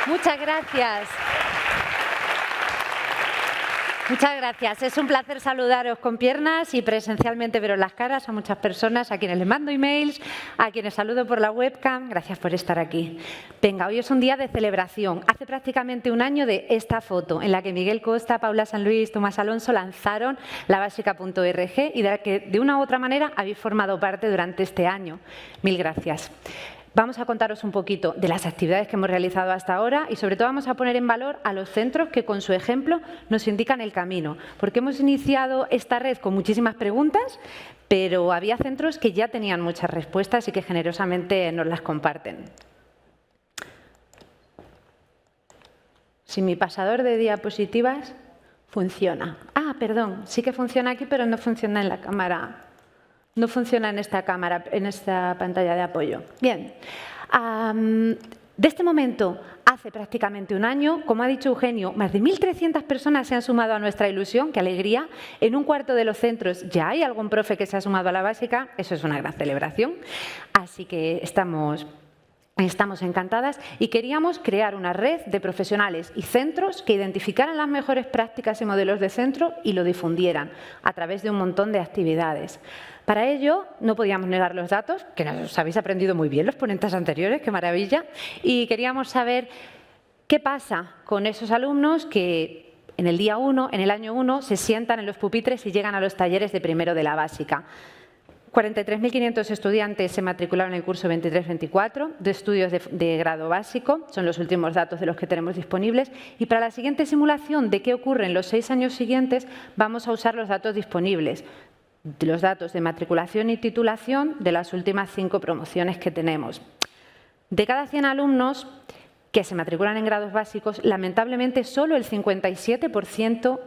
Muchas gracias. Muchas gracias. Es un placer saludaros con piernas y presencialmente veros las caras a muchas personas, a quienes les mando emails, a quienes saludo por la webcam. Gracias por estar aquí. Venga, hoy es un día de celebración. Hace prácticamente un año de esta foto en la que Miguel Costa, Paula San Luis, Tomás Alonso lanzaron la básica.org y de la que de una u otra manera habéis formado parte durante este año. Mil gracias. Vamos a contaros un poquito de las actividades que hemos realizado hasta ahora y sobre todo vamos a poner en valor a los centros que con su ejemplo nos indican el camino, porque hemos iniciado esta red con muchísimas preguntas, pero había centros que ya tenían muchas respuestas y que generosamente nos las comparten. Si mi pasador de diapositivas funciona. Ah, perdón, sí que funciona aquí, pero no funciona en la cámara. No funciona en esta cámara, en esta pantalla de apoyo. Bien, de este momento, hace prácticamente un año, como ha dicho Eugenio, más de 1.300 personas se han sumado a nuestra ilusión, qué alegría. En un cuarto de los centros ya hay algún profe que se ha sumado a la básica, eso es una gran celebración. Así que estamos encantadas y queríamos crear una red de profesionales y centros que identificaran las mejores prácticas y modelos de centro y lo difundieran a través de un montón de actividades. Para ello, no podíamos negar los datos, que nos habéis aprendido muy bien los ponentes anteriores, qué maravilla, y queríamos saber qué pasa con esos alumnos que en el día 1, en el año 1, se sientan en los pupitres y llegan a los talleres de primero de la básica. 43.500 estudiantes se matricularon en el curso 23-24 de estudios de grado básico, son los últimos datos de los que tenemos disponibles, y para la siguiente simulación de qué ocurre en los 6 años siguientes vamos a usar los datos disponibles, los datos de matriculación y titulación de las últimas 5 promociones que tenemos. De cada 100 alumnos que se matriculan en grados básicos, lamentablemente solo el 57%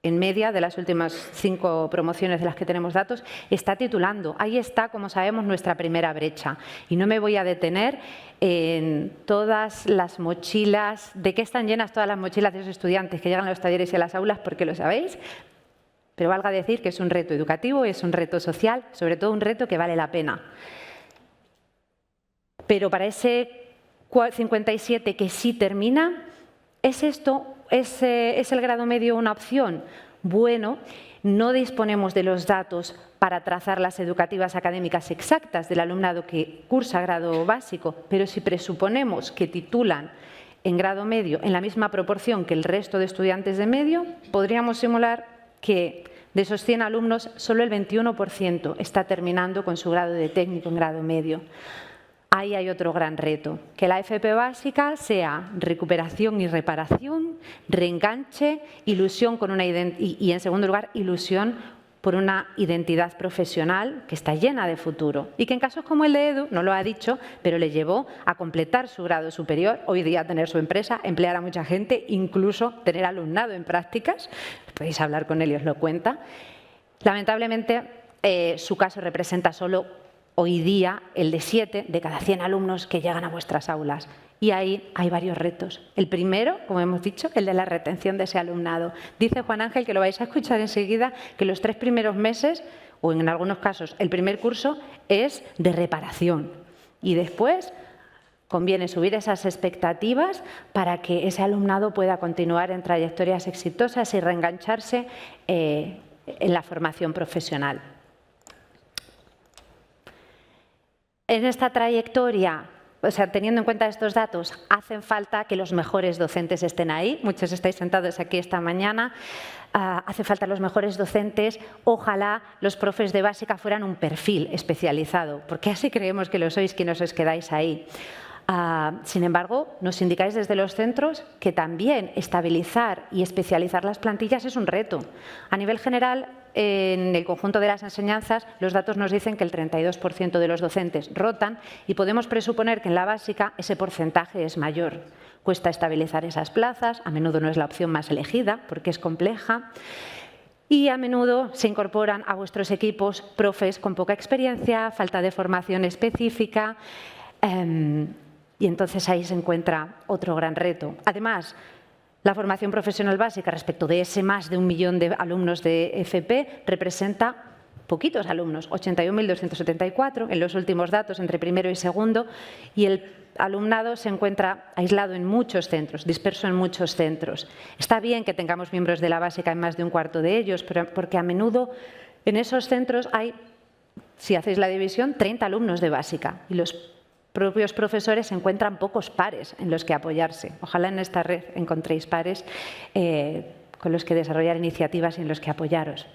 en media de las últimas 5 promociones de las que tenemos datos, está titulando. Ahí está, como sabemos, nuestra primera brecha. Y no me voy a detener en todas las mochilas, de qué están llenas todas las mochilas de esos estudiantes que llegan a los talleres y a las aulas, porque lo sabéis, pero valga decir que es un reto educativo, es un reto social, sobre todo un reto que vale la pena. Pero para ese 57 que sí termina, ¿es el grado medio una opción? Bueno, no disponemos de los datos para trazar las educativas académicas exactas del alumnado que cursa grado básico, pero si presuponemos que titulan en grado medio en la misma proporción que el resto de estudiantes de medio, podríamos simular que de esos 100 alumnos solo el 21% está terminando con su grado de técnico en grado medio. Ahí hay otro gran reto, que la FP básica sea recuperación y reparación, reenganche, ilusión con una y en segundo lugar, ilusión por una identidad profesional que está llena de futuro y que en casos como el de Edu, no lo ha dicho, pero le llevó a completar su grado superior, hoy día tener su empresa, emplear a mucha gente, incluso tener alumnado en prácticas, podéis hablar con él y os lo cuenta. Lamentablemente, su caso representa solo hoy día el de 7 de cada 100 alumnos que llegan a vuestras aulas. Y ahí hay varios retos. El primero, como hemos dicho, el de la retención de ese alumnado. Dice Juan Ángel, que lo vais a escuchar enseguida, que los 3 primeros meses, o en algunos casos el primer curso, es de reparación. Y después conviene subir esas expectativas para que ese alumnado pueda continuar en trayectorias exitosas y reengancharse en la formación profesional. En esta trayectoria, o sea, teniendo en cuenta estos datos, hacen falta que los mejores docentes estén ahí. Muchos estáis sentados aquí esta mañana. Hace falta los mejores docentes. Ojalá los profes de básica fueran un perfil especializado, porque así creemos que lo sois quienes os quedáis ahí. Sin embargo, nos indicáis desde los centros que también estabilizar y especializar las plantillas es un reto. A nivel general, en el conjunto de las enseñanzas, los datos nos dicen que el 32% de los docentes rotan y podemos presuponer que en la básica ese porcentaje es mayor. Cuesta estabilizar esas plazas, a menudo no es la opción más elegida porque es compleja. Y a menudo se incorporan a vuestros equipos profes con poca experiencia, falta de formación específica. Y entonces ahí se encuentra otro gran reto. Además, la formación profesional básica respecto de ese más de 1 millón de alumnos de FP representa poquitos alumnos, 81.274 en los últimos datos entre primero y segundo, y el alumnado se encuentra aislado en muchos centros, disperso en muchos centros. Está bien que tengamos miembros de la básica en más de un cuarto de ellos, pero porque a menudo en esos centros hay, si hacéis la división, 30 alumnos de básica y los propios profesores encuentran pocos pares en los que apoyarse. Ojalá en esta red encontréis pares con los que desarrollar iniciativas y en los que apoyaros.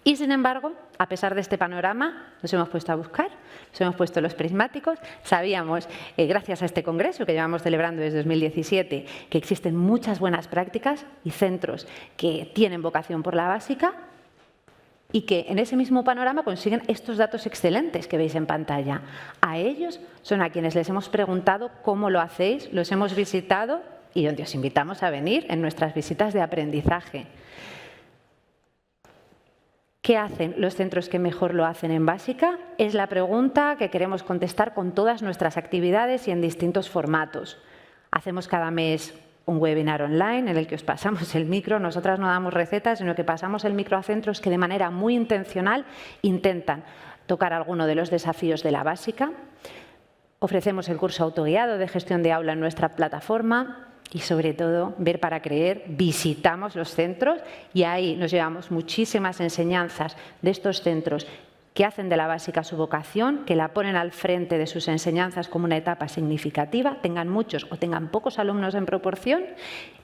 Y, sin embargo, a pesar de este panorama, nos hemos puesto a buscar, nos hemos puesto los prismáticos. Sabíamos, gracias a este congreso que llevamos celebrando desde 2017, que existen muchas buenas prácticas y centros que tienen vocación por la básica y que en ese mismo panorama consiguen estos datos excelentes que veis en pantalla. A ellos son a quienes les hemos preguntado cómo lo hacéis, los hemos visitado y donde os invitamos a venir en nuestras visitas de aprendizaje. ¿Qué hacen los centros que mejor lo hacen en básica? Es la pregunta que queremos contestar con todas nuestras actividades y en distintos formatos. Hacemos cada mes un webinar online en el que os pasamos el micro. Nosotras no damos recetas, sino que pasamos el micro a centros que de manera muy intencional intentan tocar alguno de los desafíos de la básica. Ofrecemos el curso autoguiado de gestión de aula en nuestra plataforma. Y, sobre todo, ver para creer, visitamos los centros y ahí nos llevamos muchísimas enseñanzas de estos centros que hacen de la básica su vocación, que la ponen al frente de sus enseñanzas como una etapa significativa, tengan muchos o tengan pocos alumnos en proporción.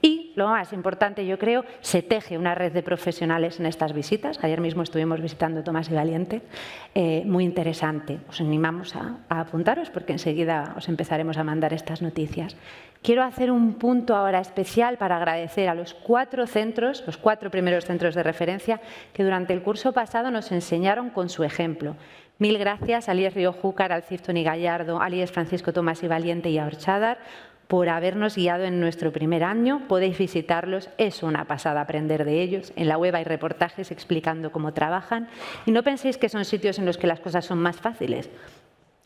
Y, lo más importante, yo creo, se teje una red de profesionales en estas visitas. Ayer mismo estuvimos visitando Tomás y Valiente, muy interesante. Os animamos a apuntaros porque enseguida os empezaremos a mandar estas noticias. Quiero hacer un punto ahora especial para agradecer a los 4 centros, los 4 primeros centros de referencia que durante el curso pasado nos enseñaron con su ejemplo. Mil gracias a Alies Río Júcar, al CIF Toni Gallardo, a Alies Francisco Tomás y Valiente y a Orchadar por habernos guiado en nuestro primer año. Podéis visitarlos, es una pasada aprender de ellos. En la web hay reportajes explicando cómo trabajan y no penséis que son sitios en los que las cosas son más fáciles.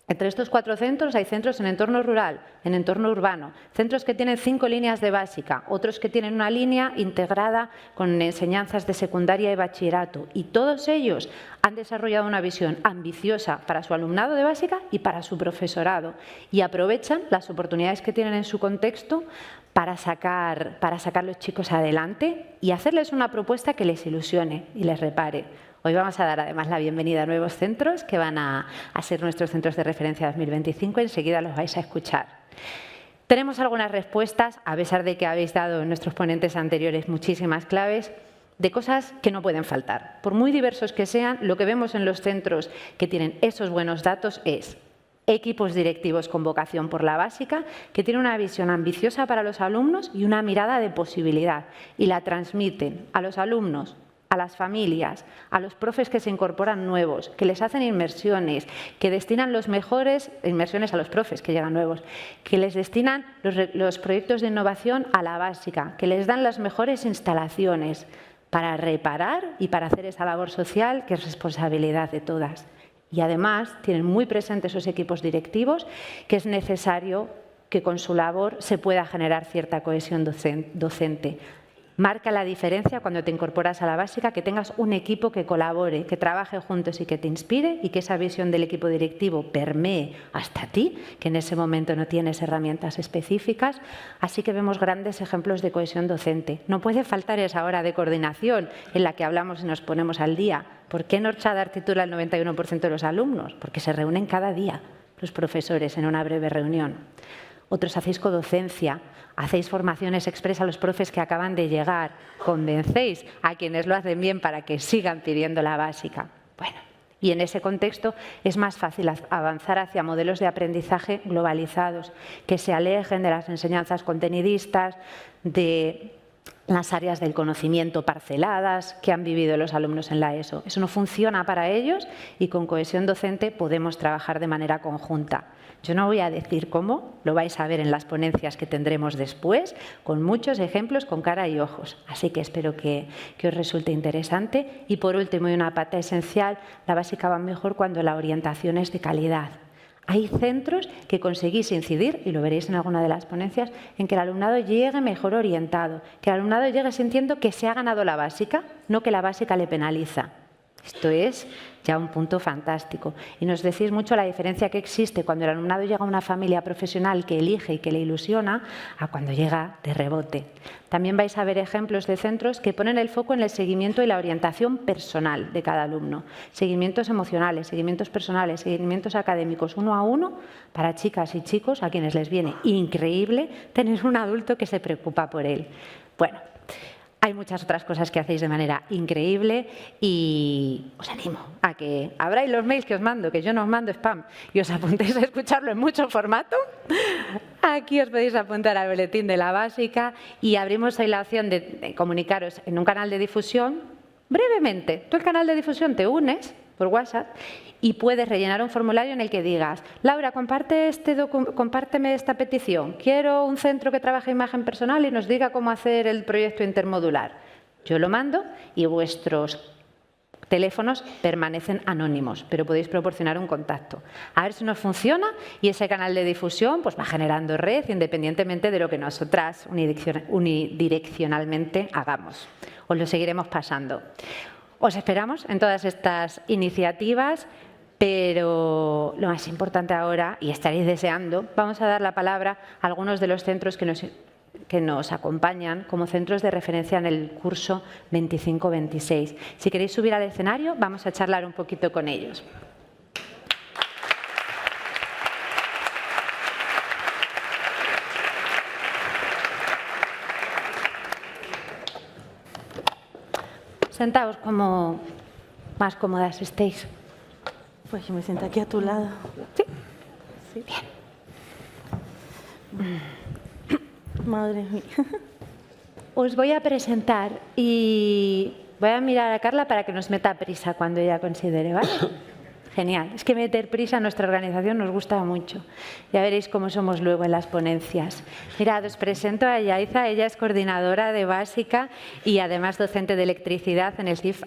Entre estos 4 centros hay centros en entorno rural, en entorno urbano, centros que tienen 5 líneas de básica, otros que tienen una línea integrada con enseñanzas de secundaria y bachillerato, y todos ellos han desarrollado una visión ambiciosa para su alumnado de básica y para su profesorado, y aprovechan las oportunidades que tienen en su contexto para sacar los chicos adelante y hacerles una propuesta que les ilusione y les repare. Hoy vamos a dar además la bienvenida a nuevos centros que van a ser nuestros centros de referencia 2025. Enseguida los vais a escuchar. Tenemos algunas respuestas, a pesar de que habéis dado en nuestros ponentes anteriores muchísimas claves, de cosas que no pueden faltar. Por muy diversos que sean, lo que vemos en los centros que tienen esos buenos datos es equipos directivos con vocación por la básica, que tienen una visión ambiciosa para los alumnos y una mirada de posibilidad, y la transmiten a los alumnos, a las familias, a los profes que se incorporan nuevos, que les hacen inmersiones, que destinan los mejores inmersiones a los profes que llegan nuevos, que les destinan los proyectos de innovación a la básica, que les dan las mejores instalaciones para reparar y para hacer esa labor social que es responsabilidad de todas. Y además tienen muy presentes esos equipos directivos que es necesario que con su labor se pueda generar cierta cohesión docente. Marca la diferencia cuando te incorporas a la básica que tengas un equipo que colabore, que trabaje juntos y que te inspire y que esa visión del equipo directivo permee hasta ti, que en ese momento no tienes herramientas específicas. Así que vemos grandes ejemplos de cohesión docente. No puede faltar esa hora de coordinación en la que hablamos y nos ponemos al día. ¿Por qué en Orchadar titula el 91% de los alumnos? Porque se reúnen cada día los profesores en una breve reunión. Otros hacéis codocencia, hacéis formaciones express a los profes que acaban de llegar, convencéis a quienes lo hacen bien para que sigan pidiendo la básica. Bueno, y en ese contexto es más fácil avanzar hacia modelos de aprendizaje globalizados, que se alejen de las enseñanzas contenidistas, de las áreas del conocimiento parceladas que han vivido los alumnos en la ESO. Eso no funciona para ellos y con cohesión docente podemos trabajar de manera conjunta. Yo no voy a decir cómo, lo vais a ver en las ponencias que tendremos después, con muchos ejemplos con cara y ojos. Así que espero que os resulte interesante. Y por último, y una pata esencial, la básica va mejor cuando la orientación es de calidad. Hay centros que conseguís incidir, y lo veréis en alguna de las ponencias, en que el alumnado llegue mejor orientado, que el alumnado llegue sintiendo que se ha ganado la básica, no que la básica le penaliza. Esto es ya un punto fantástico. Y nos decís mucho la diferencia que existe cuando el alumnado llega a una familia profesional que elige y que le ilusiona a cuando llega de rebote. También vais a ver ejemplos de centros que ponen el foco en el seguimiento y la orientación personal de cada alumno. Seguimientos emocionales, seguimientos personales, seguimientos académicos uno a uno para chicas y chicos a quienes les viene increíble tener un adulto que se preocupa por él. Bueno, hay muchas otras cosas que hacéis de manera increíble y os animo a que abráis los mails que os mando, que yo no os mando spam, y os apuntéis a escucharlo en mucho formato. Aquí os podéis apuntar al boletín de la básica y abrimos ahí la opción de comunicaros en un canal de difusión brevemente. Tú el canal de difusión te unes por WhatsApp y puedes rellenar un formulario en el que digas: Laura, compárteme esta petición. Quiero un centro que trabaje imagen personal y nos diga cómo hacer el proyecto intermodular. Yo lo mando y vuestros teléfonos permanecen anónimos, pero podéis proporcionar un contacto. A ver si nos funciona y ese canal de difusión pues va generando red independientemente de lo que nosotras unidireccionalmente hagamos. Os lo seguiremos pasando. Os esperamos en todas estas iniciativas, pero lo más importante ahora, y estaréis deseando, vamos a dar la palabra a algunos de los centros que nos acompañan como centros de referencia en el curso 25-26. Si queréis subir al escenario, vamos a charlar un poquito con ellos. Sentaos como más cómodas estéis. Pues yo me siento aquí a tu lado. ¿Sí? Sí. Bien. Madre mía. Os voy a presentar y voy a mirar a Carla para que nos meta prisa cuando ella considere, ¿vale? Genial. Es que meter prisa a nuestra organización nos gusta mucho. Ya veréis cómo somos luego en las ponencias. Mirad, os presento a Yaiza. Ella es coordinadora de básica y además docente de electricidad en el CIF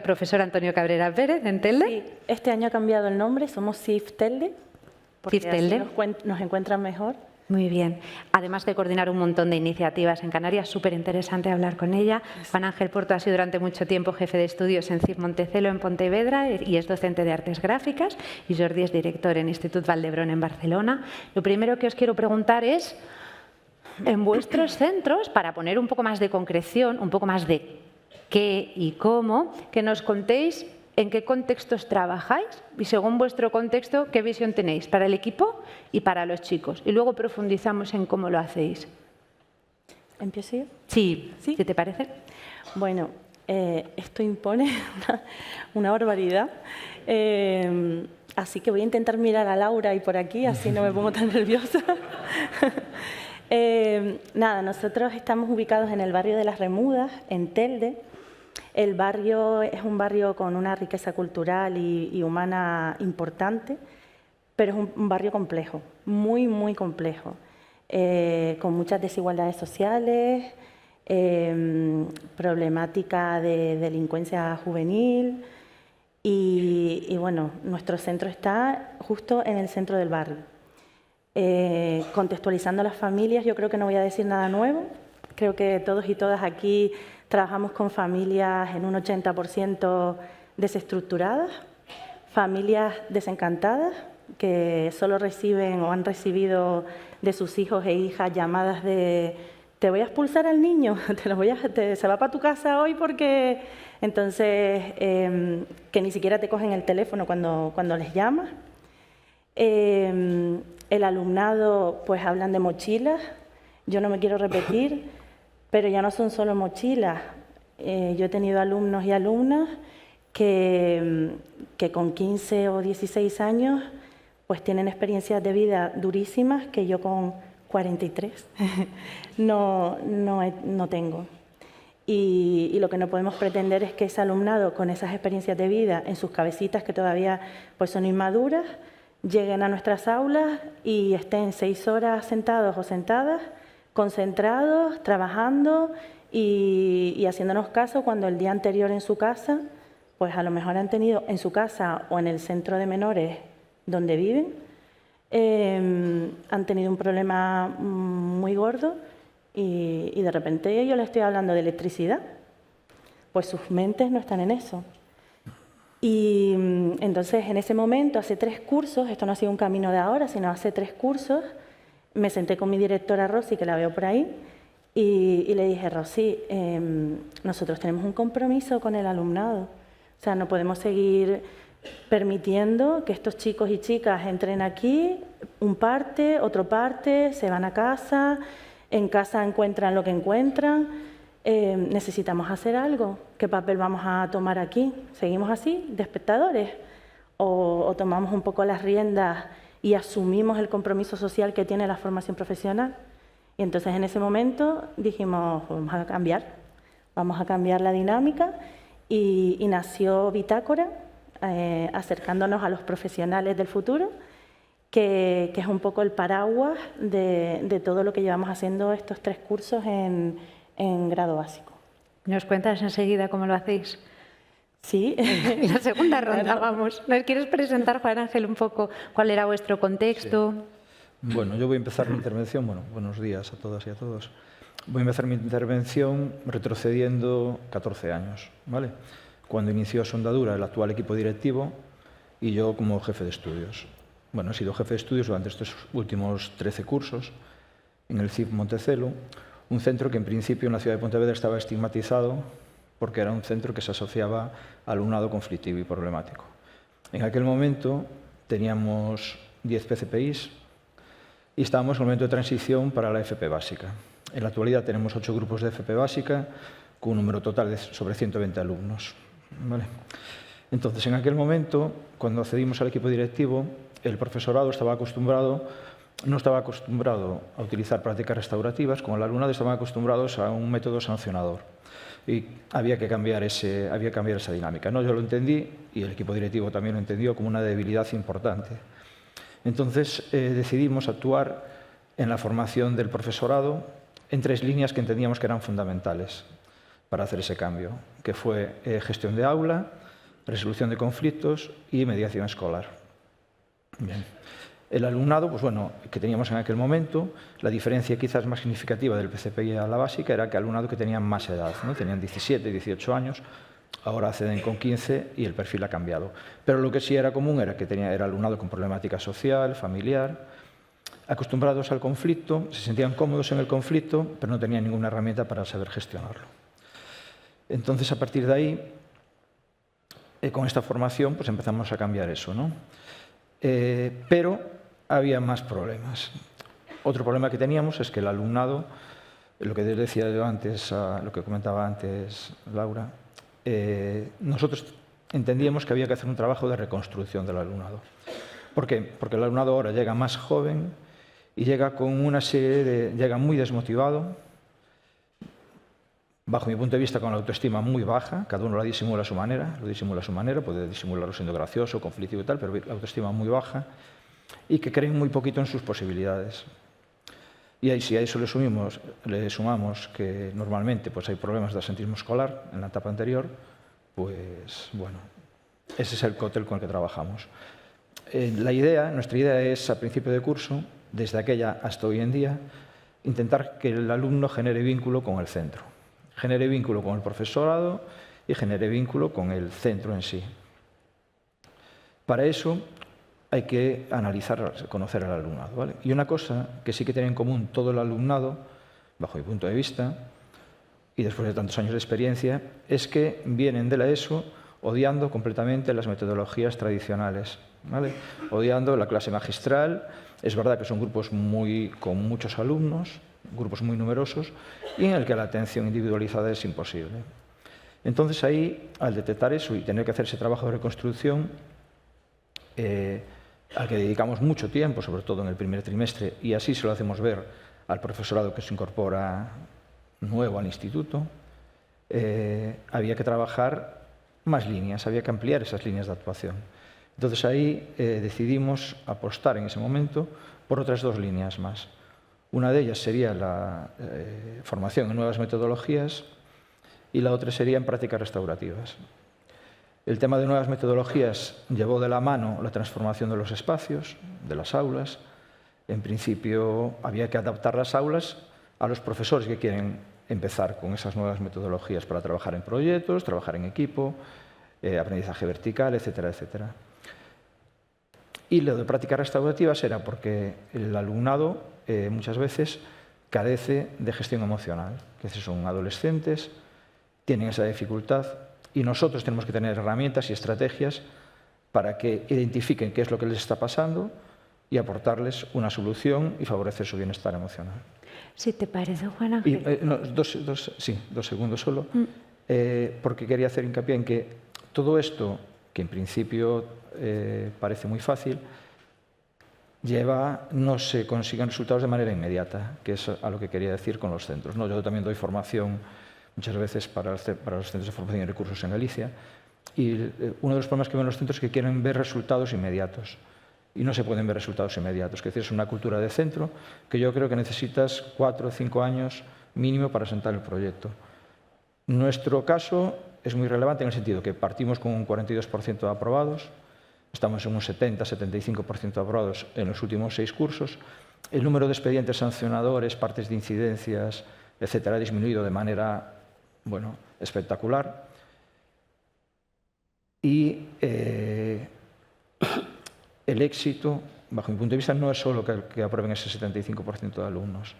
profesor Antonio Cabrera Pérez en Telde. Sí, este año ha cambiado el nombre, somos CIF Telde, porque CIF Telde. así nos encuentran mejor. Muy bien. Además de coordinar un montón de iniciativas en Canarias, súper interesante hablar con ella. Juan Ángel Porto ha sido durante mucho tiempo jefe de estudios en CIF Montecelo en Pontevedra y es docente de artes gráficas, y Jordi es director en Institut Vall d'Hebron en Barcelona. Lo primero que os quiero preguntar es, en vuestros centros, para poner un poco más de concreción, un poco más de qué y cómo, que nos contéis en qué contextos trabajáis y, según vuestro contexto, qué visión tenéis para el equipo y para los chicos. Y luego profundizamos en cómo lo hacéis. ¿Empiezo yo? Sí, ¿sí? ¿Qué te parece? Bueno, esto impone una barbaridad. Así que voy a intentar mirar a Laura y por aquí, así no me pongo tan nerviosa. Nada, nosotros estamos ubicados en el barrio de Las Remudas, en Telde. El barrio es un barrio con una riqueza cultural y humana importante, pero es un barrio complejo, muy, muy complejo, con muchas desigualdades sociales, problemática de delincuencia juvenil y bueno, nuestro centro está justo en el centro del barrio. Contextualizando a las familias, yo creo que no voy a decir nada nuevo, creo que todos y todas aquí trabajamos con familias en un 80% desestructuradas, familias desencantadas que solo reciben o han recibido de sus hijos e hijas llamadas de «te voy a expulsar al niño, se va para tu casa hoy porque...». Entonces, que ni siquiera te cogen el teléfono cuando les llamas. El alumnado, pues hablan de mochilas, yo no me quiero repetir, pero ya no son solo mochilas. Yo he tenido alumnos y alumnas que con 15 o 16 años pues tienen experiencias de vida durísimas que yo con 43 no tengo. Y lo que no podemos pretender es que ese alumnado con esas experiencias de vida en sus cabecitas, que todavía pues son inmaduras, lleguen a nuestras aulas y estén 6 horas sentados o sentadas, concentrados, trabajando y haciéndonos caso cuando el día anterior en su casa, pues a lo mejor han tenido en su casa o en el centro de menores donde viven, han tenido un problema muy gordo y de repente yo les estoy hablando de electricidad. pues sus mentes no están en eso. Y entonces en ese momento, hace 3 cursos, esto no ha sido un camino de ahora, sino hace 3 cursos, me senté con mi directora Rosy, que la veo por ahí, y le dije, Rosy, nosotros tenemos un compromiso con el alumnado. O sea, no podemos seguir permitiendo que estos chicos y chicas entren aquí, un parte, otro parte, se van a casa, en casa encuentran lo que encuentran. Necesitamos hacer algo. ¿Qué papel vamos a tomar aquí? ¿Seguimos así, de espectadores? ¿O tomamos un poco las riendas y asumimos el compromiso social que tiene la formación profesional? Y entonces en ese momento dijimos, vamos a cambiar la dinámica y nació Bitácora, acercándonos a los profesionales del futuro, que es un poco el paraguas de todo lo que llevamos haciendo estos 3 cursos en grado básico. ¿Nos cuentas enseguida cómo lo hacéis? Sí. En la segunda ronda, vamos. ¿Nos quieres presentar, Juan Ángel, un poco cuál era vuestro contexto? Sí. Bueno, yo voy a empezar mi intervención, buenos días a todas y a todos. Voy a empezar mi intervención retrocediendo 14 años, ¿vale? Cuando inició su andadura el actual equipo directivo y yo como jefe de estudios. Bueno, he sido jefe de estudios durante estos últimos 13 cursos en el CIF Montecelo, un centro que en principio en la ciudad de Pontevedra estaba estigmatizado porque era un centro que se asociaba al alumnado conflictivo y problemático. En aquel momento teníamos 10 PCPIs y estábamos en un momento de transición para la FP básica. En la actualidad tenemos 8 grupos de FP básica con un número total de sobre 120 alumnos. ¿Vale? Entonces, en aquel momento, cuando accedimos al equipo directivo, el profesorado no estaba acostumbrado a utilizar prácticas restaurativas, como el alumnado estaban acostumbrados a un método sancionador. Y había que cambiar esa dinámica, ¿no? Yo lo entendí y el equipo directivo también lo entendió como una debilidad importante. Entonces decidimos actuar en la formación del profesorado en 3 líneas que entendíamos que eran fundamentales para hacer ese cambio, que fue gestión de aula, resolución de conflictos y mediación escolar. Bien. El alumnado, pues bueno, que teníamos en aquel momento, la diferencia quizás más significativa del PCPI a la básica era que alumnado que tenían más edad, ¿no? Tenían 17, 18 años, ahora acceden con 15 y el perfil ha cambiado. Pero lo que sí era común era que era alumnado con problemática social, familiar, acostumbrados al conflicto, se sentían cómodos en el conflicto, pero no tenían ninguna herramienta para saber gestionarlo. Entonces, a partir de ahí, con esta formación, pues empezamos a cambiar eso, ¿no? Pero había más problemas. Otro problema que teníamos es que el alumnado, lo que decía yo antes, lo que comentaba antes Laura, nosotros entendíamos que había que hacer un trabajo de reconstrucción del alumnado. ¿Por qué? Porque el alumnado ahora llega más joven y llega con una llega muy desmotivado, bajo mi punto de vista con la autoestima muy baja, cada uno la disimula a su manera, puede disimularlo siendo gracioso, conflictivo y tal, pero la autoestima muy baja y que creen muy poquito en sus posibilidades. Y ahí, si a eso le sumamos que normalmente pues, hay problemas de absentismo escolar en la etapa anterior, pues bueno, ese es el cóctel con el que trabajamos. Nuestra idea es, a principio de curso, desde aquella hasta hoy en día, intentar que el alumno genere vínculo con el centro, genere vínculo con el profesorado y genere vínculo con el centro en sí. Para eso hay que analizar, conocer al alumnado, ¿vale? Y una cosa que sí que tiene en común todo el alumnado, bajo mi punto de vista, y después de tantos años de experiencia, es que vienen de la ESO odiando completamente las metodologías tradicionales, ¿vale? Odiando la clase magistral. Es verdad que son grupos con muchos alumnos, grupos muy numerosos, y en el que la atención individualizada es imposible. Entonces ahí, al detectar eso y tener que hacer ese trabajo de reconstrucción, al que dedicamos mucho tiempo, sobre todo en el primer trimestre, y así se lo hacemos ver al profesorado que se incorpora nuevo al instituto, había que trabajar más líneas, había que ampliar esas líneas de actuación. Entonces ahí decidimos apostar en ese momento por otras 2 líneas más. Una de ellas sería la formación en nuevas metodologías y la otra sería en prácticas restaurativas. El tema de nuevas metodologías llevó de la mano la transformación de los espacios, de las aulas. En principio había que adaptar las aulas a los profesores que quieren empezar con esas nuevas metodologías para trabajar en proyectos, trabajar en equipo, aprendizaje vertical, etcétera, etcétera. Y lo de prácticas restaurativas era porque el alumnado muchas veces carece de gestión emocional, que son adolescentes, tienen esa dificultad y nosotros tenemos que tener herramientas y estrategias para que identifiquen qué es lo que les está pasando y aportarles una solución y favorecer su bienestar emocional. Si te parece, Juan Ángel. Dos segundos solo, porque quería hacer hincapié en que todo esto, que en principio parece muy fácil, no se consiguen resultados de manera inmediata, que es a lo que quería decir con los centros, ¿no? Yo también doy formación muchas veces para los centros de formación y recursos en Galicia, y uno de los problemas que ven los centros es que quieren ver resultados inmediatos, y no se pueden ver resultados inmediatos, que es una cultura de centro que yo creo que necesitas 4 o 5 años mínimo para sentar el proyecto. Nuestro caso es muy relevante en el sentido que partimos con un 42% de aprobados, estamos en un 70-75% de aprobados en los últimos 6 cursos. El número de expedientes sancionadores, partes de incidencias, etcétera, ha disminuido de manera, bueno, espectacular. Y el éxito, bajo mi punto de vista, no es solo que aprueben ese 75% de alumnos,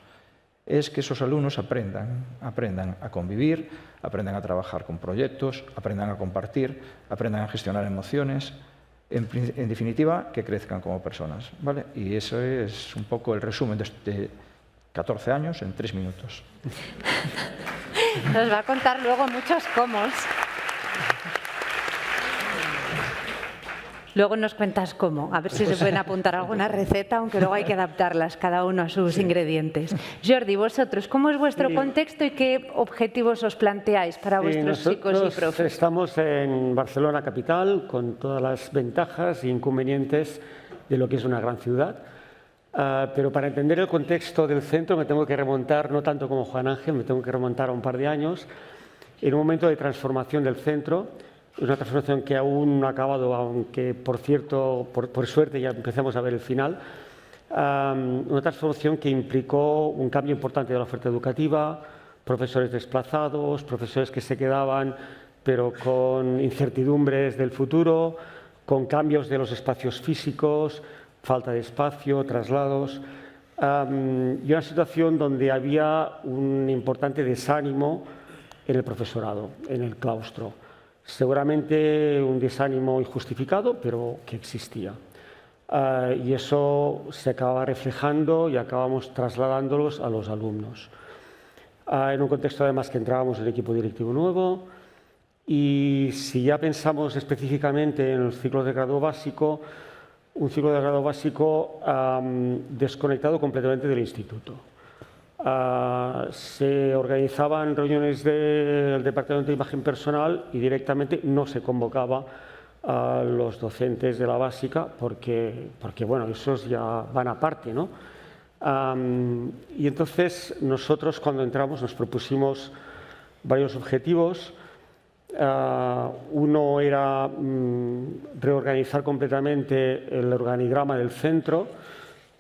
es que esos alumnos aprendan a convivir, aprendan a trabajar con proyectos, aprendan a compartir, aprendan a gestionar emociones, en definitiva, que crezcan como personas, ¿vale? Y eso es un poco el resumen de 14 años en 3 minutos. Nos va a contar luego muchos cómo. Luego nos cuentas cómo, a ver si se pueden apuntar alguna receta, aunque luego hay que adaptarlas cada uno a sus ingredientes. Jordi, vosotros, ¿cómo es vuestro contexto y qué objetivos os planteáis para vuestros chicos y profes? Estamos en Barcelona capital, con todas las ventajas e inconvenientes de lo que es una gran ciudad. Pero para entender el contexto del centro me tengo que remontar, no tanto como Juan Ángel, me tengo que remontar a un par de años, en un momento de transformación del centro. Es una transformación que aún no ha acabado, aunque, por cierto, por suerte ya empezamos a ver el final. Una transformación que implicó un cambio importante de la oferta educativa, profesores desplazados, profesores que se quedaban, pero con incertidumbres del futuro, con cambios de los espacios físicos, falta de espacio, traslados, y una situación donde había un importante desánimo en el profesorado, en el claustro. Seguramente un desánimo injustificado, pero que existía. Y eso se acaba reflejando y acabamos trasladándolos a los alumnos. En un contexto además que entrábamos en el equipo directivo nuevo, y si ya pensamos específicamente en los ciclos de grado básico, un ciclo de grado básico desconectado completamente del instituto. Se organizaban reuniones del Departamento de Imagen Personal y directamente no se convocaba a los docentes de la básica porque bueno, esos ya van aparte, ¿no? Y entonces nosotros cuando entramos nos propusimos varios objetivos. Uno era reorganizar completamente el organigrama del centro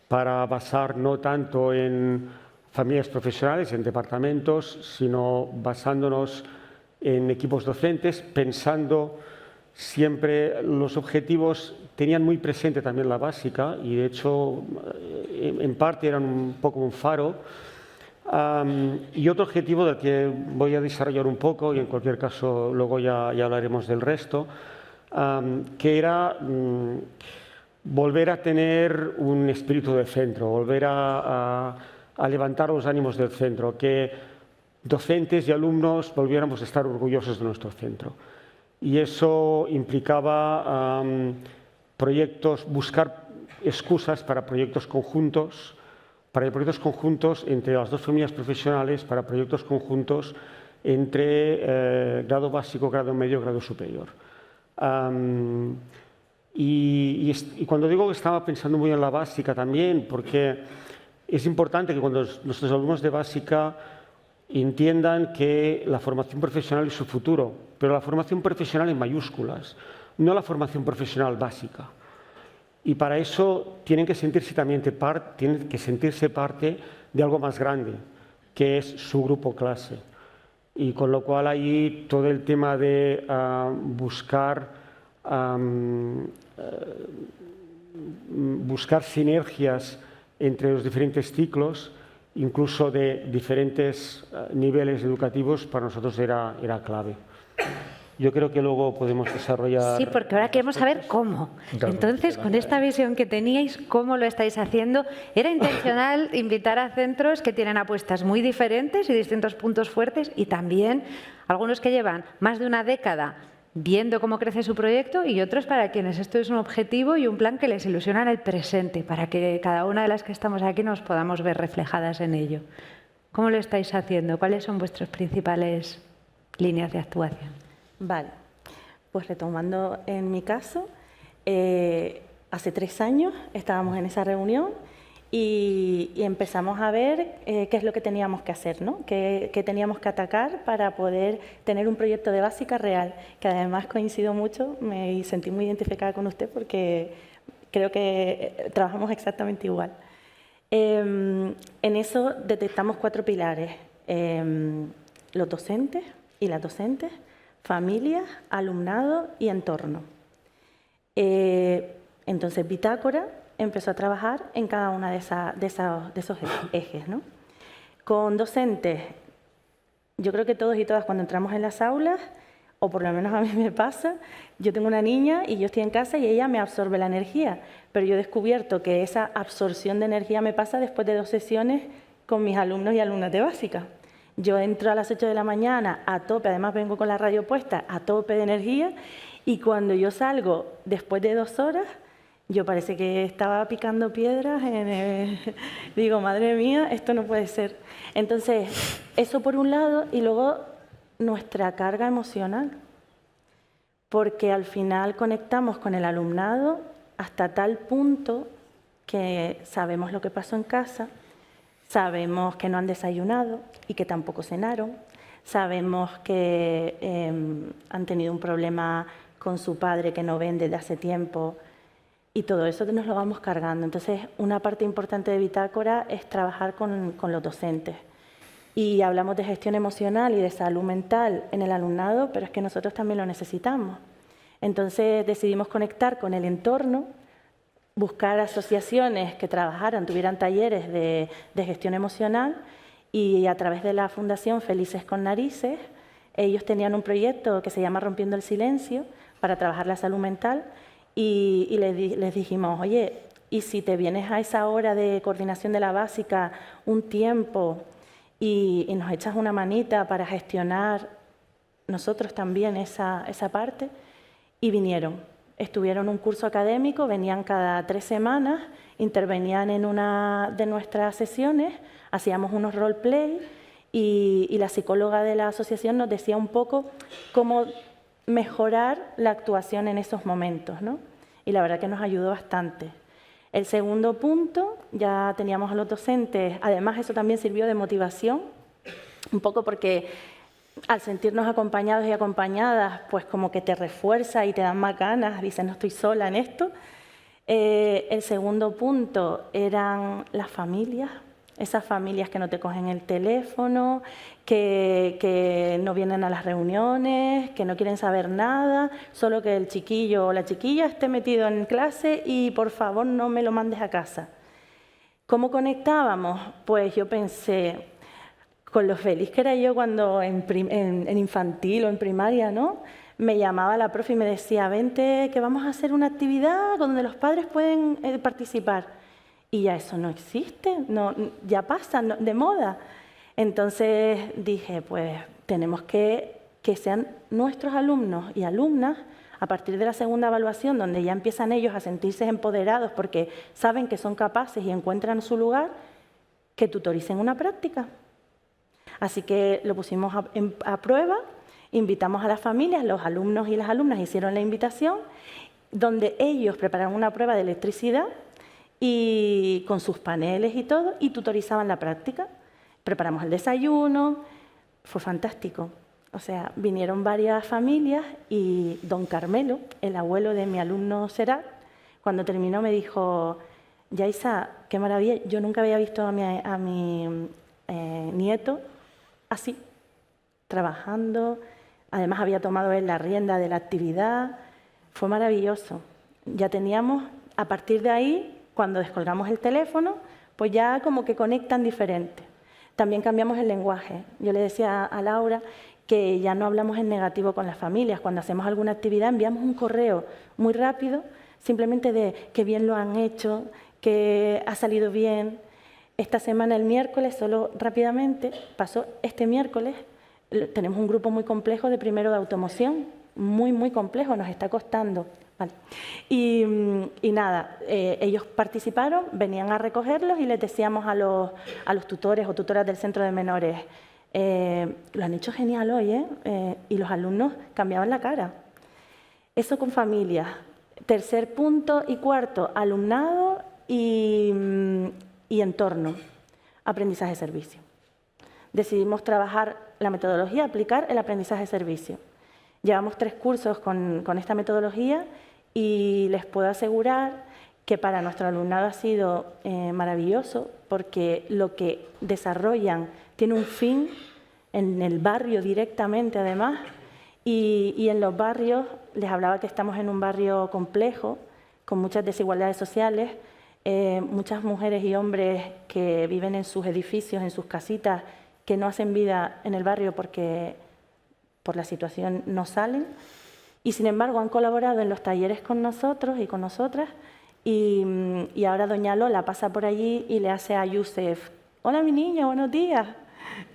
para basar no tanto en familias profesionales, en departamentos, sino basándonos en equipos docentes, pensando siempre los objetivos, tenían muy presente también la básica y de hecho en parte eran un poco un faro. Y otro objetivo del que voy a desarrollar un poco y en cualquier caso luego ya hablaremos del resto, que era volver a tener un espíritu de centro, volver a levantar los ánimos del centro, que docentes y alumnos volviéramos a estar orgullosos de nuestro centro. Y eso implicaba buscar excusas para proyectos conjuntos, entre las dos familias profesionales, para proyectos conjuntos entre grado básico, grado medio, grado superior. Y cuando digo que estaba pensando muy en la básica también, porque es importante que cuando nuestros alumnos de básica entiendan que la formación profesional es su futuro, pero la formación profesional en mayúsculas, no la formación profesional básica. Y para eso tienen que sentirse parte de algo más grande, que es su grupo clase. Y con lo cual ahí todo el tema de buscar sinergias entre los diferentes ciclos, incluso de diferentes niveles educativos, para nosotros era clave. Yo creo que luego podemos desarrollar... Sí, porque ahora queremos saber cómo. Claro. Entonces, con esta visión que teníais, ¿cómo lo estáis haciendo? Era intencional invitar a centros que tienen apuestas muy diferentes y distintos puntos fuertes, y también algunos que llevan más de una década viendo cómo crece su proyecto, y otros para quienes esto es un objetivo y un plan que les ilusiona en el presente, para que cada una de las que estamos aquí nos podamos ver reflejadas en ello. ¿Cómo lo estáis haciendo? ¿Cuáles son vuestras principales líneas de actuación? Vale, pues retomando en mi caso, hace 3 años estábamos en esa reunión y empezamos a ver qué es lo que teníamos que hacer, ¿no? Qué teníamos que atacar para poder tener un proyecto de básica real, que además coincido mucho, me sentí muy identificada con usted porque creo que trabajamos exactamente igual. En eso detectamos 4 pilares, los docentes y las docentes, familias, alumnado y entorno. Entonces, Bitácora empezó a trabajar en cada una de esos ejes, ¿no? Con docentes, yo creo que todos y todas cuando entramos en las aulas, o por lo menos a mí me pasa, yo tengo una niña y yo estoy en casa y ella me absorbe la energía, pero yo he descubierto que esa absorción de energía me pasa después de 2 sesiones con mis alumnos y alumnas de básica. Yo entro a las 8 de la mañana a tope, además vengo con la radio puesta, a tope de energía, y cuando yo salgo después de 2 horas, yo parece que estaba picando piedras, digo, madre mía, esto no puede ser. Entonces, eso por un lado, y luego nuestra carga emocional, porque al final conectamos con el alumnado hasta tal punto que sabemos lo que pasó en casa, sabemos que no han desayunado y que tampoco cenaron. Sabemos que han tenido un problema con su padre que no ven desde hace tiempo, y todo eso nos lo vamos cargando. Entonces, una parte importante de Bitácora es trabajar con los docentes. Y hablamos de gestión emocional y de salud mental en el alumnado, pero es que nosotros también lo necesitamos. Entonces, decidimos conectar con el entorno, buscar asociaciones que trabajaran, tuvieran talleres de gestión emocional, y a través de la Fundación Felices con Narices, ellos tenían un proyecto que se llama Rompiendo el Silencio para trabajar la salud mental, y les dijimos, oye, ¿y si te vienes a esa hora de coordinación de la básica un tiempo y nos echas una manita para gestionar nosotros también esa parte? Y vinieron. Estuvieron un curso académico, venían cada 3 semanas, intervenían en una de nuestras sesiones, hacíamos unos roleplay y la psicóloga de la asociación nos decía un poco cómo mejorar la actuación en esos momentos, ¿no? Y la verdad que nos ayudó bastante. El segundo punto, ya teníamos a los docentes, además eso también sirvió de motivación, un poco porque al sentirnos acompañados y acompañadas, pues como que te refuerza y te dan más ganas, dices, no estoy sola en esto. El segundo punto eran las familias, esas familias que no te cogen el teléfono, que no vienen a las reuniones, que no quieren saber nada, solo que el chiquillo o la chiquilla esté metido en clase y por favor no me lo mandes a casa. ¿Cómo conectábamos? Pues yo pensé, con lo feliz que era yo cuando en infantil o en primaria, ¿no? Me llamaba la profe y me decía, vente que vamos a hacer una actividad donde los padres pueden participar. Y ya eso no existe, no, ya pasa de moda. Entonces dije, pues tenemos que sean nuestros alumnos y alumnas, a partir de la segunda evaluación, donde ya empiezan ellos a sentirse empoderados porque saben que son capaces y encuentran su lugar, que tutoricen una práctica. Así que lo pusimos a prueba, invitamos a las familias, los alumnos y las alumnas hicieron la invitación, donde ellos prepararon una prueba de electricidad y con sus paneles y todo, y tutorizaban la práctica. Preparamos el desayuno, fue fantástico. O sea, vinieron varias familias y don Carmelo, el abuelo de mi alumno Será, cuando terminó me dijo, Yaisa, qué maravilla, yo nunca había visto a mi nieto así, trabajando. Además había tomado él la rienda de la actividad. Fue maravilloso. Ya teníamos, a partir de ahí, cuando descolgamos el teléfono, pues ya como que conectan diferente. También cambiamos el lenguaje. Yo le decía a Laura que ya no hablamos en negativo con las familias. Cuando hacemos alguna actividad enviamos un correo muy rápido, simplemente de que bien lo han hecho, que ha salido bien. Esta semana, el miércoles, solo rápidamente, pasó este miércoles, tenemos un grupo muy complejo de primero de automoción, muy complejo, nos está costando. Vale. Y nada, ellos participaron, venían a recogerlos y les decíamos a los tutores o tutoras del centro de menores, lo han hecho genial hoy, y los alumnos cambiaban la cara. Eso con familias. Tercer punto y cuarto, alumnado y entorno, aprendizaje-servicio. Decidimos trabajar la metodología, aplicar el aprendizaje-servicio. Llevamos 3 cursos con esta metodología y les puedo asegurar que para nuestro alumnado ha sido maravilloso, porque lo que desarrollan tiene un fin en el barrio directamente, además, y en los barrios, les hablaba que estamos en un barrio complejo, con muchas desigualdades sociales, muchas mujeres y hombres que viven en sus edificios, en sus casitas, que no hacen vida en el barrio porque por la situación no salen, y sin embargo han colaborado en los talleres con nosotros y con nosotras, y ahora doña Lola pasa por allí y le hace a Yusef, hola mi niño, buenos días,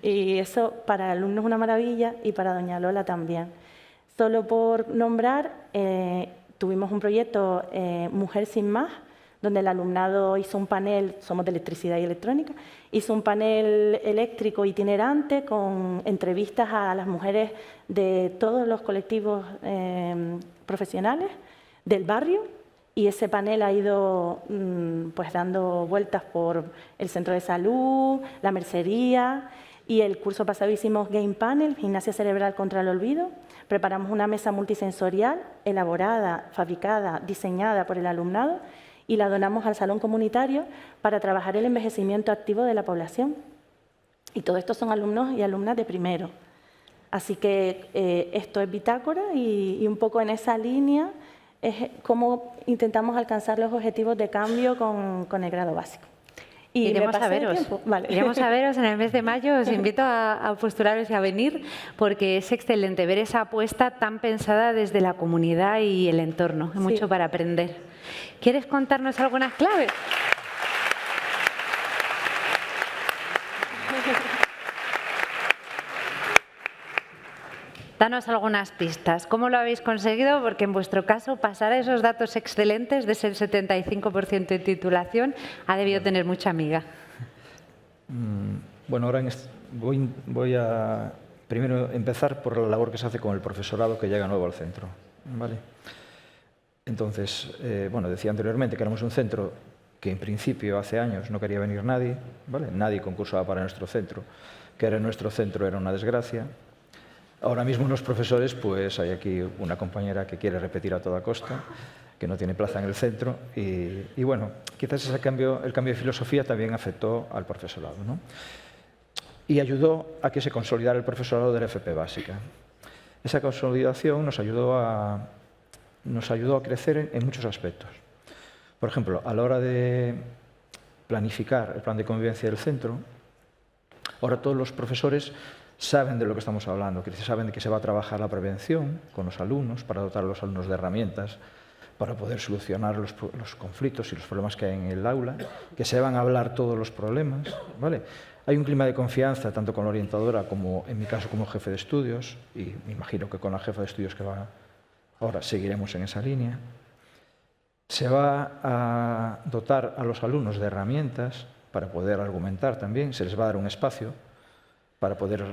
y eso para el alumno es una maravilla y para doña Lola también. Solo por nombrar, tuvimos un proyecto Mujer Sin Más, donde el alumnado hizo un panel, somos de electricidad y electrónica, hizo un panel eléctrico itinerante con entrevistas a las mujeres de todos los colectivos profesionales del barrio, y ese panel ha ido pues dando vueltas por el centro de salud, la mercería, y el curso pasado hicimos Game Panel, gimnasia cerebral contra el olvido. Preparamos una mesa multisensorial elaborada, fabricada, diseñada por el alumnado, y la donamos al salón comunitario para trabajar el envejecimiento activo de la población. Y todo esto son alumnos y alumnas de primero. Así que esto es bitácora y un poco en esa línea es cómo intentamos alcanzar los objetivos de cambio con el grado básico. Y iremos a veros. Vale. Iremos a veros en el mes de mayo. Os invito a postularos y a venir, porque es excelente ver esa apuesta tan pensada desde la comunidad y el entorno. Hay mucho para aprender. ¿Quieres contarnos algunas claves? Danos algunas pistas. ¿Cómo lo habéis conseguido? Porque en vuestro caso, pasar a esos datos excelentes de ser 75% de titulación ha debido tener mucha amiga. Bueno, ahora voy a primero empezar por la labor que se hace con el profesorado que llega nuevo al centro, ¿vale? Entonces, bueno, decía anteriormente que éramos un centro que en principio hace años no quería venir nadie, ¿vale? Nadie concursaba para nuestro centro, que era nuestro centro era una desgracia. Ahora mismo los profesores, pues hay aquí una compañera que quiere repetir a toda costa, que no tiene plaza en el centro, y bueno, quizás el cambio de filosofía también afectó al profesorado, ¿no? Y ayudó a que se consolidara el profesorado de la FP básica. Esa consolidación nos ayudó a crecer en muchos aspectos. Por ejemplo, a la hora de planificar el plan de convivencia del centro, ahora todos los profesores saben de lo que estamos hablando, que saben de que se va a trabajar la prevención con los alumnos, para dotar a los alumnos de herramientas para poder solucionar los conflictos y los problemas que hay en el aula, que se van a hablar todos los problemas, ¿vale? Hay un clima de confianza tanto con la orientadora como, en mi caso, como jefe de estudios, y me imagino que con la jefa de estudios que va ahora seguiremos en esa línea. Se va a dotar a los alumnos de herramientas para poder argumentar también, se les va a dar un espacio para poder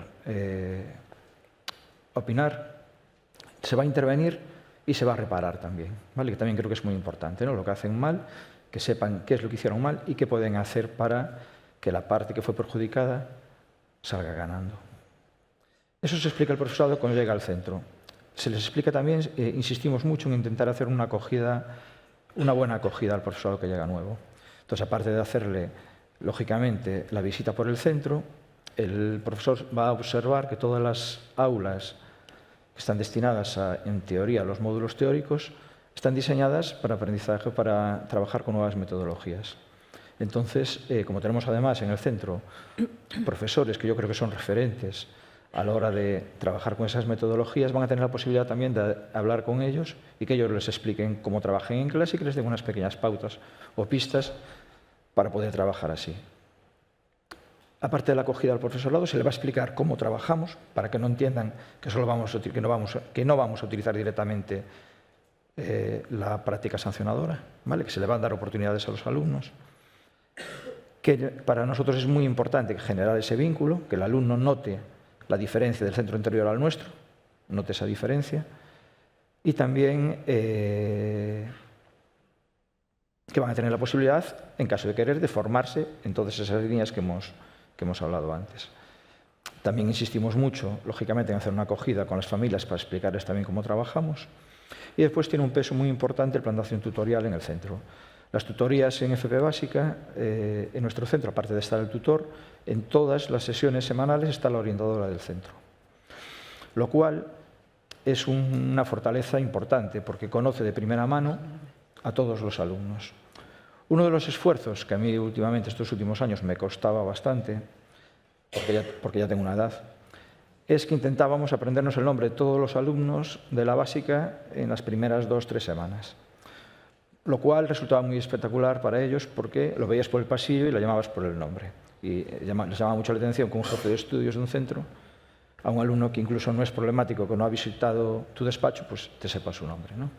opinar, se va a intervenir y se va a reparar también, ¿vale? Que también creo que es muy importante, ¿no? Lo que hacen mal, que sepan qué es lo que hicieron mal y qué pueden hacer para que la parte que fue perjudicada salga ganando. Eso se explica al profesorado cuando llega al centro. Se les explica también, insistimos mucho en intentar hacer una buena acogida al profesorado que llega nuevo. Entonces, aparte de hacerle, lógicamente, la visita por el centro, el profesor va a observar que todas las aulas que están destinadas, en teoría, a los módulos teóricos, están diseñadas para aprendizaje, para trabajar con nuevas metodologías. Entonces, como tenemos además en el centro profesores que yo creo que son referentes a la hora de trabajar con esas metodologías, van a tener la posibilidad también de hablar con ellos y que ellos les expliquen cómo trabajen en clase y que les den unas pequeñas pautas o pistas para poder trabajar así. Aparte de la acogida al profesorado, se le va a explicar cómo trabajamos para que no entiendan que no vamos a utilizar directamente la práctica sancionadora, ¿vale? Que se le van a dar oportunidades a los alumnos. Que para nosotros es muy importante generar ese vínculo, que el alumno note la diferencia del centro anterior al nuestro, note esa diferencia, y también que van a tener la posibilidad, en caso de querer, de formarse en todas esas líneas que hemos hablado antes. También insistimos mucho, lógicamente, en hacer una acogida con las familias para explicarles también cómo trabajamos. Y después tiene un peso muy importante el plan de acción tutorial en el centro. Las tutorías en FP Básica, en nuestro centro, aparte de estar el tutor, en todas las sesiones semanales está la orientadora del centro. Lo cual es una fortaleza importante porque conoce de primera mano a todos los alumnos. Uno de los esfuerzos que a mí últimamente, estos últimos años, me costaba bastante, porque ya tengo una edad, es que intentábamos aprendernos el nombre de todos los alumnos de la básica en las primeras 2 o 3 semanas. Lo cual resultaba muy espectacular para ellos porque lo veías por el pasillo y lo llamabas por el nombre. Y les llamaba mucho la atención que un jefe de estudios de un centro, a un alumno que incluso no es problemático, que no ha visitado tu despacho, pues te sepa su nombre, ¿no?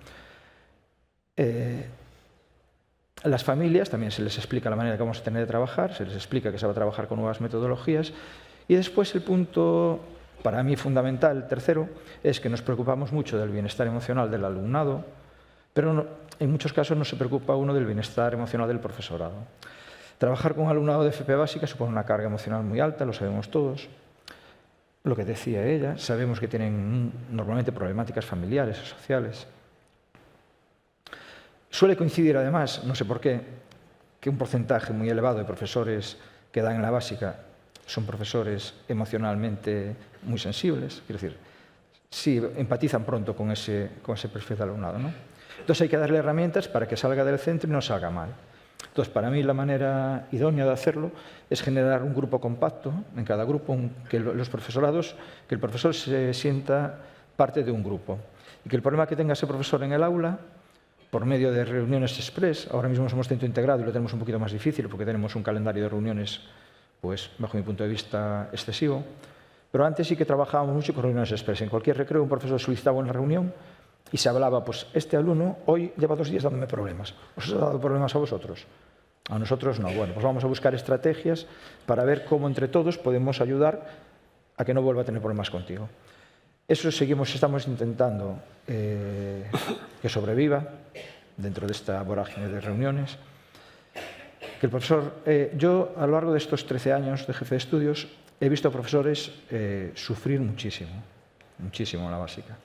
A las familias también se les explica la manera que vamos a tener de trabajar, se les explica que se va a trabajar con nuevas metodologías. Y después el punto, para mí fundamental, el tercero, es que nos preocupamos mucho del bienestar emocional del alumnado, pero en muchos casos no se preocupa uno del bienestar emocional del profesorado. Trabajar con alumnado de FP Básica supone una carga emocional muy alta, lo sabemos todos. Lo que decía ella, sabemos que tienen normalmente problemáticas familiares o sociales. Suele coincidir además, no sé por qué, que un porcentaje muy elevado de profesores que dan en la básica son profesores emocionalmente muy sensibles, quiero decir, sí empatizan pronto con ese perfil de alumnado, ¿no? Entonces hay que darle herramientas para que salga del centro y no salga mal. Entonces, para mí la manera idónea de hacerlo es generar un grupo compacto, en cada grupo, que el profesor se sienta parte de un grupo. Y que el problema que tenga ese profesor en el aula, por medio de reuniones express, ahora mismo somos centro integrado y lo tenemos un poquito más difícil porque tenemos un calendario de reuniones, pues, bajo mi punto de vista, excesivo. Pero antes sí que trabajábamos mucho con reuniones express. En cualquier recreo un profesor solicitaba una reunión y se hablaba, pues, este alumno hoy lleva 2 días dándome problemas. ¿Os ha dado problemas a vosotros? A nosotros no. Bueno, pues vamos a buscar estrategias para ver cómo entre todos podemos ayudar a que no vuelva a tener problemas contigo. Eso estamos intentando que sobreviva dentro de esta vorágine de reuniones. Que el profesor, yo a lo largo de estos 13 años de jefe de estudios he visto a profesores sufrir muchísimo en la básica.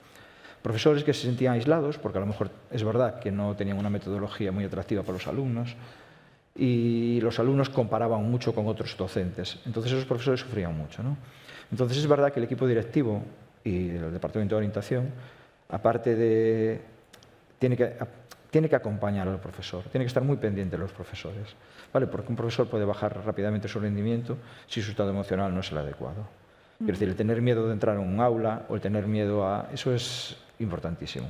Profesores que se sentían aislados, porque a lo mejor es verdad que no tenían una metodología muy atractiva para los alumnos, y los alumnos comparaban mucho con otros docentes. Entonces esos profesores sufrían mucho, ¿no? Entonces es verdad que el equipo directivo y el departamento de orientación, aparte de... tiene que acompañar al profesor, tiene que estar muy pendiente de los profesores, ¿vale? Porque un profesor puede bajar rápidamente su rendimiento si su estado emocional no es el adecuado. Quiero decir, el tener miedo de entrar en un aula o el tener miedo a... eso es importantísimo.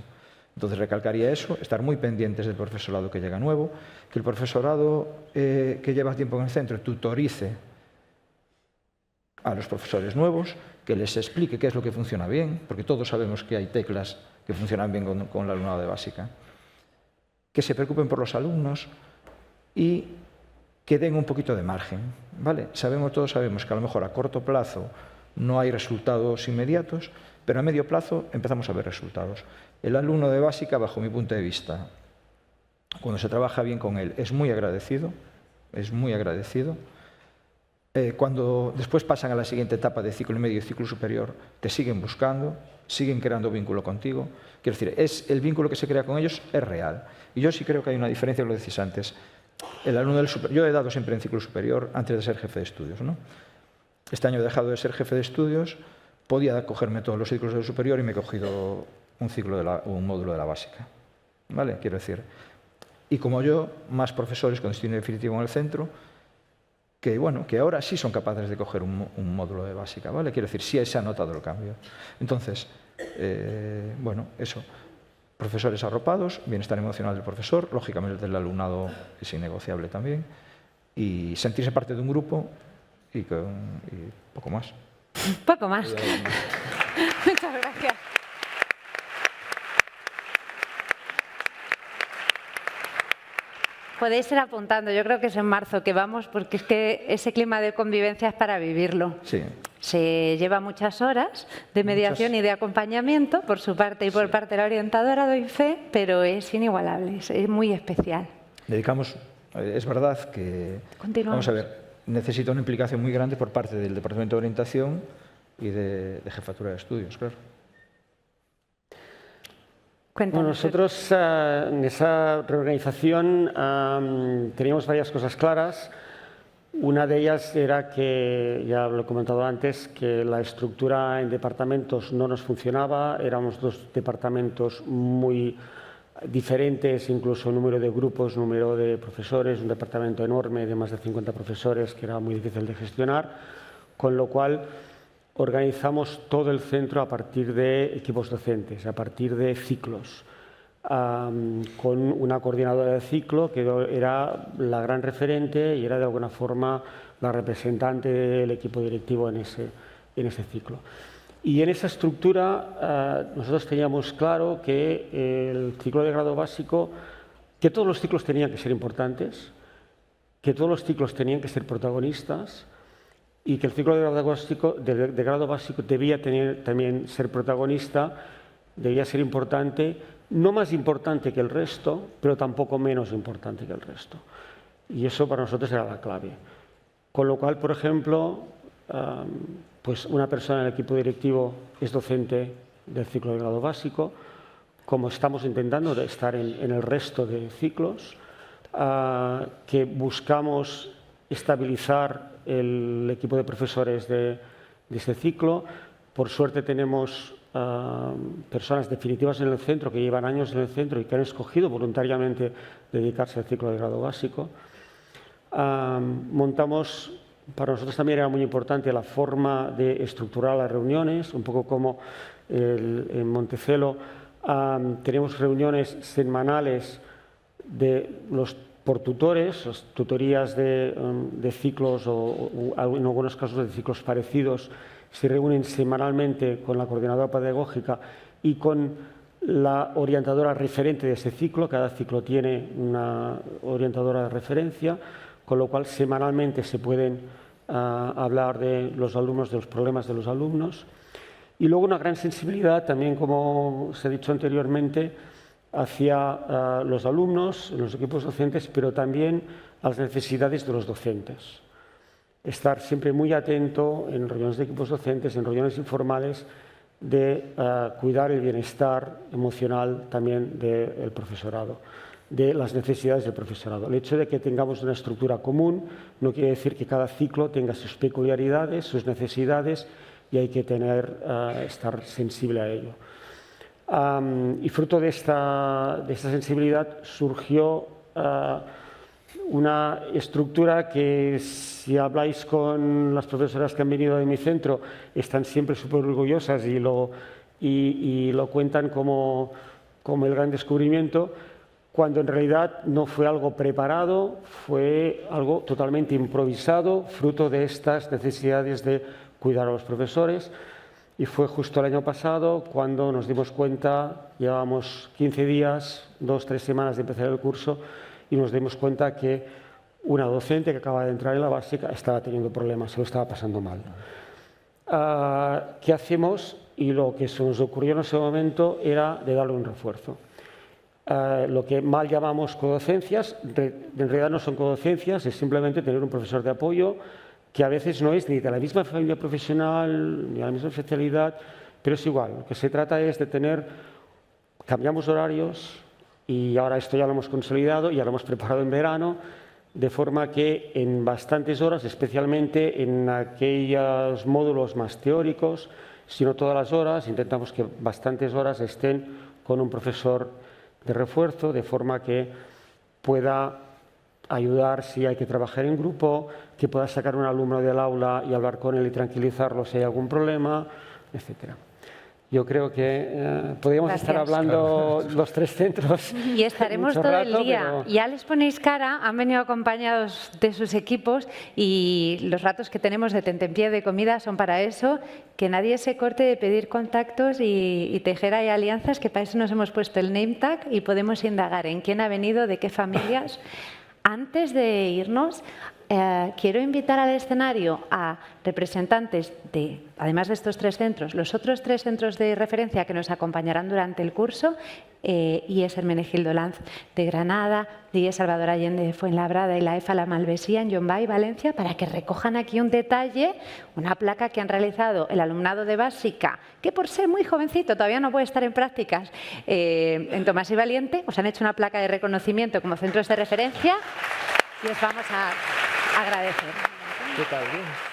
Entonces recalcaría eso, estar muy pendientes del profesorado que llega nuevo, que el profesorado que lleva tiempo en el centro tutorice a los profesores nuevos, que les explique qué es lo que funciona bien, porque todos sabemos que hay teclas que funcionan bien con el alumnado de básica, que se preocupen por los alumnos y que den un poquito de margen, ¿vale? Todos sabemos que a lo mejor a corto plazo no hay resultados inmediatos, pero a medio plazo empezamos a ver resultados. El alumno de básica, bajo mi punto de vista, cuando se trabaja bien con él, es muy agradecido, cuando después pasan a la siguiente etapa de ciclo medio y ciclo superior, te siguen buscando, siguen creando vínculo contigo. Quiero decir, el vínculo que se crea con ellos es real. Y yo sí creo que hay una diferencia, lo decís antes. El alumno yo he dado siempre en ciclo superior antes de ser jefe de estudios, ¿no? Este año he dejado de ser jefe de estudios, podía cogerme todos los ciclos del superior y me he cogido un módulo de la básica. ¿Vale? Quiero decir, y como yo, más profesores con destino definitivo en el centro, que ahora sí son capaces de coger un módulo de básica, ¿vale? Quiero decir, sí se ha notado el cambio. Entonces, eso. Profesores arropados, bienestar emocional del profesor, lógicamente el del alumnado es innegociable también, y sentirse parte de un grupo y poco más. Poco más. Muchas gracias. Podéis ir apuntando, yo creo que es en marzo que vamos, porque es que ese clima de convivencia es para vivirlo. Sí. Se lleva muchas horas de mediación y de acompañamiento por su parte y por parte de la orientadora, doy fe, pero es inigualable, es muy especial. Dedicamos, es verdad que, Continuamos. vamos a ver, necesita una implicación muy grande por parte del Departamento de Orientación y de Jefatura de Estudios, claro. Cuéntanos. Bueno, nosotros en esa reorganización teníamos varias cosas claras. Una de ellas era que, ya lo he comentado antes, que la estructura en departamentos no nos funcionaba. Éramos dos departamentos muy diferentes, incluso número de grupos, número de profesores, un departamento enorme de más de 50 profesores que era muy difícil de gestionar, con lo cual organizamos todo el centro a partir de equipos docentes, a partir de ciclos, con una coordinadora de ciclo que era la gran referente y era de alguna forma la representante del equipo directivo en ese ciclo. Y en esa estructura nosotros teníamos claro que el ciclo de grado básico, que todos los ciclos tenían que ser importantes, que todos los ciclos tenían que ser protagonistas, y que el ciclo de grado básico debía también ser protagonista, debía ser importante, no más importante que el resto, pero tampoco menos importante que el resto. Y eso para nosotros era la clave. Con lo cual, por ejemplo, pues una persona en el equipo directivo es docente del ciclo de grado básico, como estamos intentando estar en el resto de ciclos, que buscamos estabilizar el equipo de profesores de este ciclo. Por suerte tenemos personas definitivas en el centro que llevan años en el centro y que han escogido voluntariamente dedicarse al ciclo de grado básico. Montamos, para nosotros también era muy importante la forma de estructurar las reuniones, un poco como en Montecelo tenemos reuniones semanales por tutores, las tutorías de ciclos o en algunos casos de ciclos parecidos se reúnen semanalmente con la coordinadora pedagógica y con la orientadora referente de ese ciclo. Cada ciclo tiene una orientadora de referencia, con lo cual semanalmente se pueden hablar de los alumnos, de los problemas de los alumnos. Y luego una gran sensibilidad también, como os he dicho anteriormente, hacia los alumnos, los equipos docentes, pero también a las necesidades de los docentes. Estar siempre muy atento en reuniones de equipos docentes, en reuniones informales, de cuidar el bienestar emocional también del profesorado, de las necesidades del profesorado. El hecho de que tengamos una estructura común no quiere decir que cada ciclo tenga sus peculiaridades, sus necesidades, y hay que estar sensible a ello. Y fruto de esta sensibilidad surgió una estructura que, si habláis con las profesoras que han venido de mi centro, están siempre súper orgullosas y lo cuentan como el gran descubrimiento, cuando en realidad no fue algo preparado, fue algo totalmente improvisado, fruto de estas necesidades de cuidar a los profesores. Y fue justo el año pasado cuando nos dimos cuenta, llevábamos 15 días, 2-3 semanas de empezar el curso, y nos dimos cuenta que una docente que acaba de entrar en la básica estaba teniendo problemas, se lo estaba pasando mal. ¿Qué hacemos? Y lo que se nos ocurrió en ese momento era de darle un refuerzo. Lo que mal llamamos codocencias, en realidad no son codocencias, es simplemente tener un profesor de apoyo que a veces no es ni de la misma familia profesional, ni de la misma especialidad, pero es igual. Lo que se trata es de cambiamos horarios, y ahora esto ya lo hemos consolidado, ya lo hemos preparado en verano, de forma que en bastantes horas, especialmente en aquellos módulos más teóricos, si no todas las horas, intentamos que bastantes horas estén con un profesor de refuerzo, de forma que pueda ayudar si hay que trabajar en grupo, que pueda sacar un alumno del aula y hablar con él y tranquilizarlo si hay algún problema, etcétera. Yo creo que podríamos estar hablando los 3 centros. Y estaremos mucho todo rato, el día. pero... Ya les ponéis cara, han venido acompañados de sus equipos y los ratos que tenemos de tentempié de comida son para eso, que nadie se corte de pedir contactos y tejer ahí alianzas, que para eso nos hemos puesto el name tag y podemos indagar en quién ha venido, de qué familias. Antes de irnos, quiero invitar al escenario a representantes de, además de estos 3 centros, los otros 3 centros de referencia que nos acompañarán durante el curso, IES Hermenegildo Lanz de Granada, IES Salvador Allende de Fuenlabrada y la EFA La Malvesía en Llombay, Valencia, para que recojan aquí un detalle, una placa que han realizado el alumnado de básica, que por ser muy jovencito todavía no puede estar en prácticas, en Tomás y Valiente, os han hecho una placa de reconocimiento como centros de referencia y os vamos a agradecer. ¿Qué tal? Bien.